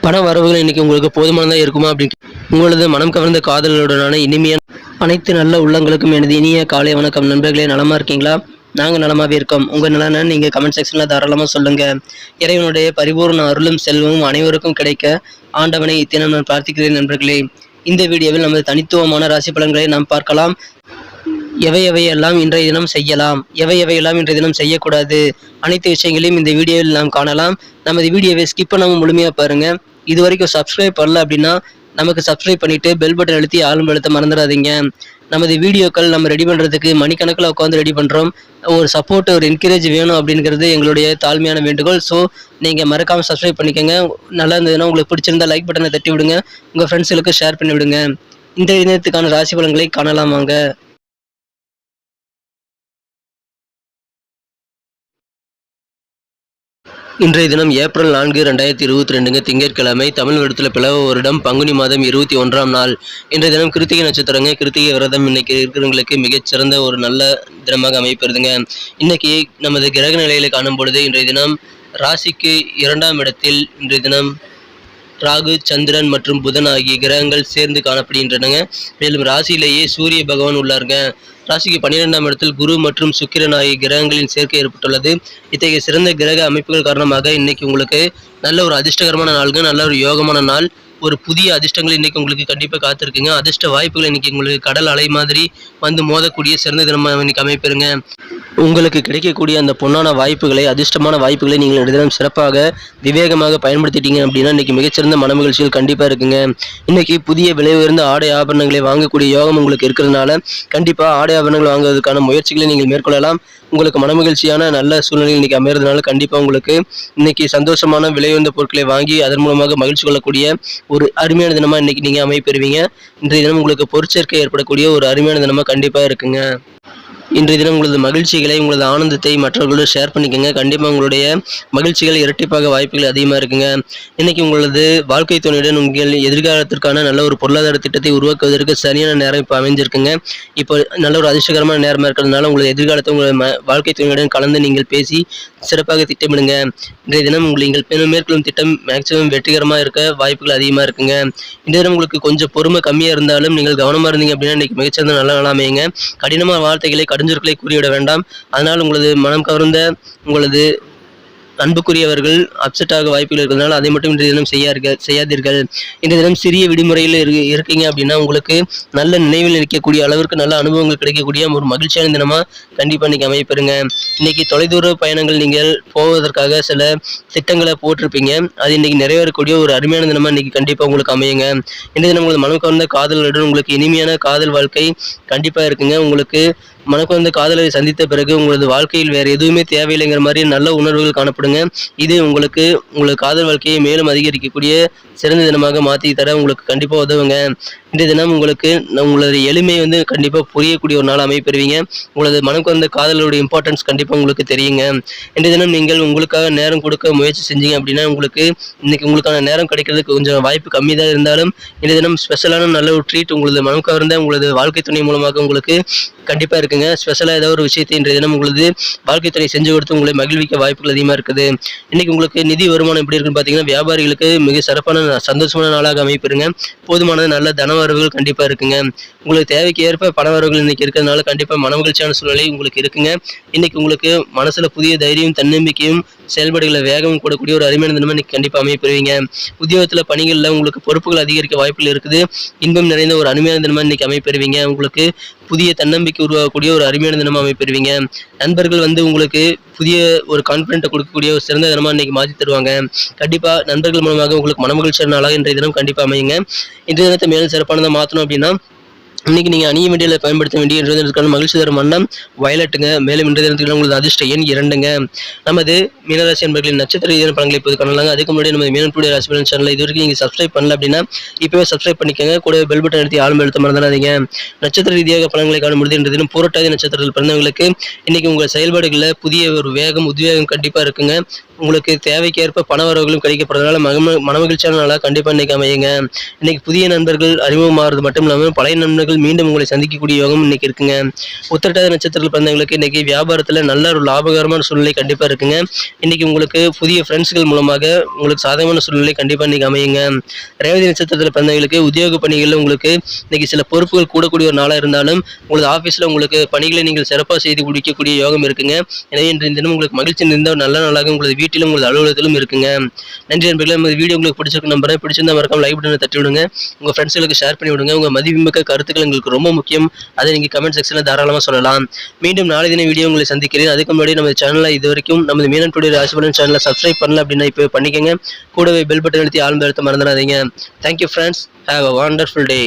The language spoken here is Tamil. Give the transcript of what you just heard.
பண வரவுகள் இன்னைக்கு உங்களுக்கு போதுமானதாக இருக்குமா அப்படின்னு உங்களது மனம் கவர்ந்த காதலருடனான இனிமையான அனைத்து நல்ல உள்ளங்களுக்கும் எனது இனிய காலை வணக்கம். நண்பர்களே, நலமா இருக்கீங்களா? நாங்கள் நலமாவே இருக்கோம். உங்கள் நலனை நீங்கள் கமெண்ட் செக்ஷனில் தாராளமாக சொல்லுங்கள். இறைவனுடைய பரிபூர்ண அருளும் செல்வமும் அனைவருக்கும் கிடைக்க ஆண்டவனை இத்தினம் நான் பிரார்த்திக்கிறேன். நண்பர்களே, இந்த வீடியோவில் நமது தனித்துவமான ராசி பலன்களை நாம் பார்க்கலாம். எவையெல்லாம் இன்றைய தினம் செய்யலாம், எவையெல்லாம் இன்றைய தினம் செய்யக்கூடாது, அனைத்து விஷயங்களையும் இந்த வீடியோவில் நாம் காணலாம். நமது வீடியோவை ஸ்கிப் பண்ணாமல் முழுமையாக பாருங்கள். இது வரைக்கும் சப்ஸ்கிரைப் பண்ணல அப்படின்னா நமக்கு சப்ஸ்கிரைப் பண்ணிவிட்டு பெல் பட்டன் அழுத்தி ஆளும் அழுத்த மறந்துடாதீங்க. நமது வீடியோக்கள் நம்ம ரெடி பண்ணுறதுக்கு மணிக்கணக்கில் உட்காந்து ரெடி பண்ணுறோம். ஒரு சப்போர்ட், ஒரு என்கரேஜ் வேணும் அப்படிங்கிறது எங்களுடைய தாழ்மையான வேண்டுகோள். ஸோ நீங்கள் மறக்காமல் சப்ஸ்கிரைப் பண்ணிக்கோங்க. நல்லா இருந்ததுன்னா உங்களுக்கு பிடிச்சிருந்தா லைக் பட்டனை தட்டி விடுங்க. உங்கள் ஃப்ரெண்ட்ஸுகளுக்கு ஷேர் பண்ணி விடுங்க. இந்த தினத்துக்கான ராசி பலன்களை காணலாம் வாங்க. இன்றைய தினம் ஏப்ரல் 4, 2022 திங்கட்கிழமை. தமிழ் வருடத்தில் பிளவ வருடம் பங்குனி மாதம் 21ஆம் நாள். இன்றைய தினம் கிருத்திகை நட்சத்திரங்க. கிருத்திகை விரதம் இன்னைக்கு இருக்கிறவங்களுக்கு மிகச்சிறந்த ஒரு நல்ல தினமாக அமைப்பிருதுங்க. இன்னைக்கு நமது கிரக நிலையில காணும் பொழுது இன்றைய தினம் ராசிக்கு 2ஆம் இடத்தில் இன்றைய தினம் ராகு, சந்திரன் மற்றும் புதன் ஆகிய கிரகங்கள் சேர்ந்து காணப்படுகின்றன. மேலும் ராசியிலேயே சூரிய பகவான் உள்ளாருங்க. ராசிக்கு 12ஆம் இடத்தில் குரு மற்றும் சுக்கிரன் ஆகிய கிரகங்களின் சேர்க்கை ஏற்பட்டுள்ளது. இத்தகைய சிறந்த கிரக அமைப்புகள் காரணமாக இன்னைக்கு உங்களுக்கு நல்ல ஒரு அதிர்ஷ்டகரமான நாளுங்க, நல்ல ஒரு யோகமான நாள். ஒரு புதிய அதிர்ஷ்டங்கள் இன்னைக்கு உங்களுக்கு கண்டிப்பாக காத்திருக்குங்க. அதிர்ஷ்ட வாய்ப்புகள் இன்னைக்கு உங்களுக்கு கடல் அலை மாதிரி வந்து மோதக்கூடிய சிறந்த தினமாக இன்னைக்கு அமைப்பிருங்க. உங்களுக்கு கிடைக்கக்கூடிய அந்த பொன்னான வாய்ப்புகளை, அதிர்ஷ்டமான வாய்ப்புகளை நீங்கள் இந்த தினம் சிறப்பாக விவேகமாக பயன்படுத்திட்டீங்க அப்படின்னா இன்னைக்கு மிகச்சிறந்த மனமகிழ்ச்சிகள் கண்டிப்பாக இருக்குங்க. இன்னைக்கு புதிய விலை உயர்ந்த ஆடை ஆபரணங்களை வாங்கக்கூடிய யோகம் உங்களுக்கு இருக்கிறதுனால கண்டிப்பாக ஆடை ஆபரணங்கள் வாங்குவதற்கான முயற்சிகளை நீங்கள் மேற்கொள்ளலாம். உங்களுக்கு மனமகிழ்ச்சியான நல்ல சூழ்நிலை இன்னைக்கு அமைகிறதுனால கண்டிப்பாக உங்களுக்கு இன்னைக்கு சந்தோஷமான விலை உயர்ந்த பொருட்களை வாங்கி அதன் மூலமாக மகிழ்ச்சி கொள்ளக்கூடிய ஒரு அருமையான தினமாக இன்னைக்கு நீங்கள் அமைப்பெறுவீங்க. இன்றைய தினம் உங்களுக்கு பொருட்சேர்க்கை ஏற்படக்கூடிய ஒரு அருமையான தினமாக கண்டிப்பாக இருக்குங்க. இன்றைய தினம் உங்களது மகிழ்ச்சிகளை, உங்களது ஆனந்தத்தை மற்றவர்களோடு ஷேர் பண்ணிக்கோங்க. கண்டிப்பாக உங்களுடைய மகிழ்ச்சிகள் இரட்டிப்பாக வாய்ப்புகள் அதிகமாக இருக்குங்க. இன்னைக்கு உங்களது வாழ்க்கை துணையுடன் உங்கள் எதிர்காலத்திற்கான நல்ல ஒரு பொருளாதார திட்டத்தை உருவாக்குவதற்கு சரியான நேரம் இப்போ அமைஞ்சிருக்குங்க. இப்போ நல்ல ஒரு அதிர்ஷ்டகரமான நேரமாக இருக்கிறதுனால உங்களது எதிர்காலத்தை உங்களது வாழ்க்கை துணையுடன் கலந்து நீங்கள் பேசி சிறப்பாக திட்டமிடுங்க. இன்றைய தினம் நீங்கள் மேற்கொள்ளும் திட்டம் மேக்சிமம் வெற்றிகரமாக இருக்க வாய்ப்புகள் அதிகமாக இருக்குங்க. இன்றைய தினம் உங்களுக்கு கொஞ்சம் பொறுமை கம்மியாக இருந்தாலும் நீங்கள் கவனமாக இருந்தீங்க அப்படின்னா இன்னைக்கு மிகச்சிறந்த நல்ல நாளாமையுங்க. கடினமான வார்த்தைகளை, கடுஞ்சொற்களை கூறிவிட வேண்டாம். அதனால் உங்களது மனம் கவர்ந்த உங்களது அன்புக்குரியவர்கள் அப்செட்டாக வாய்ப்புகள் இருக்கிறதுனால அதை மட்டும் இன்றைய தினம் செய்யாதீர்கள். இன்றைய தினம் சிறிய விடுமுறையில் இருக்கீங்க அப்படின்னா உங்களுக்கு நல்ல நினைவில் நிற்கக்கூடிய அளவிற்கு நல்ல அனுபவங்கள் கிடைக்கக்கூடிய ஒரு மகிழ்ச்சியான தினமாக கண்டிப்பாக இன்னைக்கு அமைப்பெறுங்க. இன்னைக்கு தொலைதூர பயணங்கள் நீங்கள் போவதற்காக சில திட்டங்களை போட்டிருப்பீங்க. அது இன்னைக்கு நிறைவேறக்கூடிய ஒரு அருமையான தினமாக இன்னைக்கு கண்டிப்பாக உங்களுக்கு அமையுங்க. இன்றைய தினம் உங்களுக்கு மனம் கவர்ந்த காதலுடன் உங்களுக்கு இனிமையான காதல் வாழ்க்கை கண்டிப்பாக இருக்குங்க. உங்களுக்கு மனக்கு வந்த காதலரை சந்தித்த பிறகு உங்களது வாழ்க்கையில் வேறு எதுவுமே தேவையில்லைங்கிற மாதிரி நல்ல உணர்வுகள் காணப்படுங்க. இது உங்களது காதல் வாழ்க்கையை மேலும் அதிகரிக்கக்கூடிய சிறந்த தினமாக மாற்றி தர உங்களுக்கு கண்டிப்பாக உதவுங்க. இன்றைய தினம் உங்களுக்கு உங்களது எளிமை கண்டிப்பாக புரியக்கூடிய ஒரு நாள் அமைப்பெறுவீங்க. உங்களது மனக்கு வந்த காதலோட இம்பார்ட்டன்ஸ் கண்டிப்பாக உங்களுக்கு தெரியுங்க. இன்றைய தினம் நீங்கள் உங்களுக்காக நேரம் கொடுக்க முயற்சி செஞ்சீங்க அப்படின்னா இன்னைக்கு உங்களுக்கான நேரம் கிடைக்கிறதுக்கு கொஞ்சம் வாய்ப்பு கம்மி தான் இருந்தாலும் இன்றைய தினம் ஸ்பெஷலான நல்ல ஒரு ட்ரீட் உங்களது மனம் கவர்ந்த உங்களது வாழ்க்கை துணை மூலமாக உங்களுக்கு கண்டிப்பாக இருக்குங்க. ஸ்பெஷலாக ஏதாவது ஒரு விஷயத்தை இன்றைய தினம் உங்களது வாழ்க்கை துணை செஞ்சு கொடுத்து உங்களை மகிழ்விக்க வாய்ப்புகள் அதிகமாக இருக்குது. இன்னைக்கு உங்களுக்கு நிதி வருமானம் எப்படி இருக்குன்னு பார்த்தீங்கன்னா வியாபாரிகளுக்கு மிக சிறப்பான சந்தோஷமான நாளாக அமைப்பெறுங்க. போதுமான நல்ல தனவரவுகள் கண்டிப்பாக இருக்குங்க. உங்களுக்கு தேவைக்கு ஏற்ப பண வரவுகள் இன்னைக்கு இருக்கிறதுனால கண்டிப்பாக மனமகிழ்ச்சியான சூழ்நிலை உங்களுக்கு இருக்குங்க. இன்னைக்கு உங்களுக்கு மனசுல புதிய தைரியம், தன்னம்பிக்கையும், செயல்பாடுகளை வேகம் கூடக்கூடிய ஒரு அருமையான தினமாக இன்னைக்கு கண்டிப்பாக அமைப்பெறுவீங்க. உத்தியோகத்தில் பணிகளில் உங்களுக்கு பொறுப்புகள் அதிகரிக்க வாய்ப்புகள் இருக்குது. இன்பம் நிறைந்த ஒரு அருமையான தினமாக இன்னைக்கு அமைப்பெறுவீங்க. உங்களுக்கு புதிய தன்னம்பிக்கை உருவாக்கக்கூடிய ஒரு அருமையான தினமாக அமைப்பெறுவீங்க. நண்பர்கள் உங்களுக்கு புதிய ஒரு கான்ஃபிடென்ட்டை கொடுக்கக்கூடிய ஒரு சிறந்த தினமாக இன்னைக்கு மாற்றி தருவாங்க. கண்டிப்பாக நண்பர்கள் மூலமாக உங்களுக்கு மனமகிழ்ச்சியான நாளாக இன்றைய தினம் கண்டிப்பாக அமையுங்க. இன்றைய தினத்தை மேலும் சிறப்பானதாக மாற்றணும் அப்படின்னா இன்னைக்கு நீங்கள் அணிய வேண்டிய பயன்படுத்த வேண்டிய இன்றைய மகிழ்ச்சி தரும் வண்ணம் வயலட்டுங்க. மேலும் இன்றைய தினத்துக்கு உங்களுக்கு அதிர்ஷ்ட எண் 2ங்க. நமது மீனராசி என்பர்களின் நட்சத்திர ரீதியான பலன்களை இப்போது காணலாங்க. அதுக்கு முன்னாடி நம்ம மீனப்புடைய ராசி பலன் சேனல் இது வரைக்கும் நீங்கள் சப்ஸ்கிரைப் பண்ணல அப்படின்னா இப்போவே சப்ஸ்கிரைப் பண்ணிக்கோங்க. கூட பெல் பட்டன் அழுத்தி ஆளும் எழுத்து மறந்துடாதீங்க. நட்சத்திர ரீதியாக பலன்களை காணும்பொழுது இன்றைய தினம் பூரட்டாதி நட்சத்திரத்தில் பிறந்தவங்களுக்கு இன்னைக்கு உங்கள் செயல்பாடுகளில் புதிய ஒரு வேகம், உத்வேகம் கண்டிப்பாக இருக்குங்க. உங்களுக்கு தேவைக்கேற்ப பண வரவுகளும் கிடைக்கப்படுறதுனால மனமகிழ்ச்சியான நாளாக கண்டிப்பாக இன்னைக்கு அமையுங்க. இன்னைக்கு புதிய நண்பர்கள் அறிமுகமாகிறது மட்டும் இல்லாமல் பழைய நண்பர்கள் மீண்டும் உங்களை சந்திக்கக்கூடிய யோகம் இன்னைக்கு இருக்குங்க. உத்திரட்டாதி நட்சத்திரத்தில் பிறந்தவங்களுக்கு இன்னைக்கு வியாபாரத்தில் நல்ல ஒரு லாபகரமான சூழ்நிலை கண்டிப்பாக இருக்குங்க. இன்னைக்கு உங்களுக்கு புதிய ஃப்ரெண்ட்ஸ்கள் மூலமாக உங்களுக்கு சாதகமான சூழ்நிலை கண்டிப்பாக இன்னைக்கு அமையுங்க. ரேவதி நட்சத்திரத்தில் பிறந்தவங்களுக்கு உத்தியோக பணிகளில் உங்களுக்கு இன்னைக்கு சில பொறுப்புகள் கூடக்கூடிய ஒரு நாளாக இருந்தாலும் உங்களுக்கு ஆஃபீஸில் உங்களுக்கு பணிகளை நீங்கள் சிறப்பாக செய்து முடிக்கக்கூடிய யோகம் இருக்குங்க. எனவே இன்றைய தினம் உங்களுக்கு மகிழ்ச்சி நிறைந்த ஒரு நல்ல நாளாக உங்களது வீட்டிலும் உங்களது அலுவலகத்திலும் இருக்குங்க. நன்றி நண்பர்களே. இந்த வீடியோ உங்களுக்கு பிடிச்சிருக்கு நம்புறேன். பிடிச்சிருந்தா மறக்காம லைக் பட்டனை தட்டி விடுங்க. உங்க ஃப்ரெண்ட்ஸ்களுக்கு ஷேர் பண்ணி விடுங்க. உங்க மதிப்புமிக்க கருத்துக்கள் எங்களுக்கு ரொம்ப முக்கியம். அதை நீங்க கமெண்ட் செக்ஷன்ல தாராளமா சொல்லலாம். மீண்டும் நாளை தின வீடியோ உங்களை சந்திக்கிறேன். அதுக்கு முன்னாடி நம்ம சேனலை இது வரைக்கும் நமது மீனன் டுடே ராசிபலன் சேனலை சப்ஸ்கிரைப் பண்ணல அப்படின்னா இப்போ பண்ணிக்கங்க. கூடவே பெல் பட்டன் அழுத்தி ஆழ்ந்து அழுத்த மறந்துடாதீங்க. Thank you friends. Have a wonderful day.